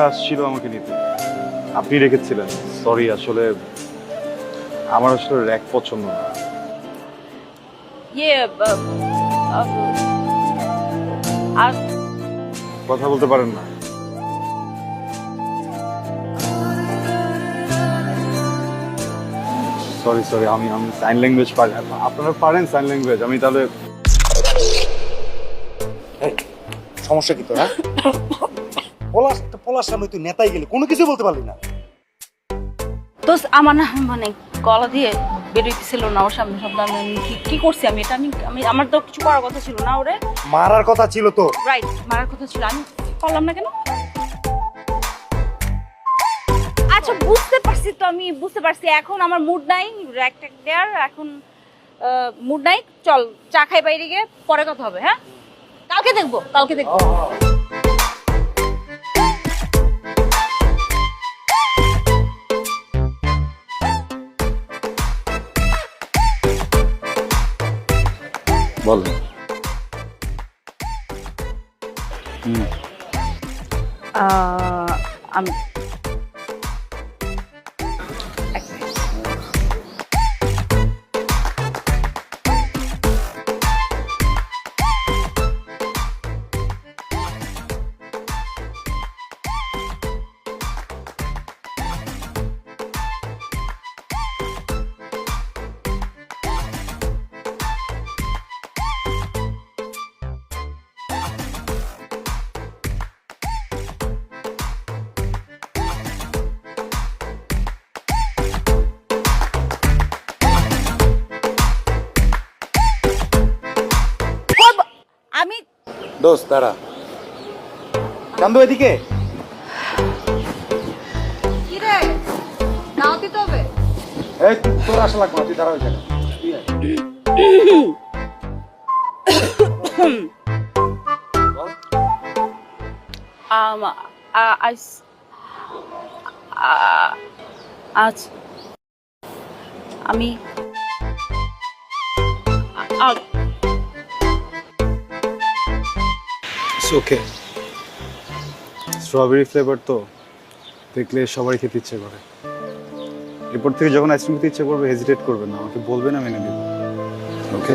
আসছিল আমাকে নিতে, আপনি রেখেছিলেন। সরি, আসলে আমার আসলে র্যাক পছন্দ না। ইয়ে আর কথা বলতে পারেন না? সরি সরি, আমি সাইন ল্যাঙ্গুয়েজ পারি। আপনারা পারেন সাইন ল্যাঙ্গুয়েজ? আমি তাহলে সমস্যা কি তোর? পলাশ সামনে তুই নেতাই গেলি, কোনো কিছু বলতে পারলি না। দোষ আমার না মানে গলা দিয়ে বেরোইতেছিল না ওর সামনে শব্দ। আমি কি করছি আমি? এটা আমি আমার তো কিছু করার কথা ছিল না। ওরে মারার কথা ছিল তো। রাইট, মারার কথা ছিল, আমি করলাম না কেন? আচ্ছা বুঝতে পারছি তো, আমি বুঝতে পারছি। এখন আমার মুড নাই র্যাক ট্যাক দেওয়ার, এখন মুড নাই। চল চা খাই বাইরে গিয়ে, পরে কথা হবে। হ্যাঁ, কালকে দেখবো, কালকে দেখবো। বলেন। আমি আমি দোস্ত দাঁড়া, কান্দু এদিকে। কি রে, নাও দিতে হবে। এই তোর আসা লাগবে না, তুই দাঁড়া ওইখানে। আজ আমি ওকে, স্ট্রবেরি ফ্লেভার তো দেখলে সবারই খেতে ইচ্ছে করে। এরপর থেকে যখন আইসক্রিম খেতে ইচ্ছে করবে হেজিটেট করবেন না, আমাকে বলবেন, আমি এনে দেবো। ওকে।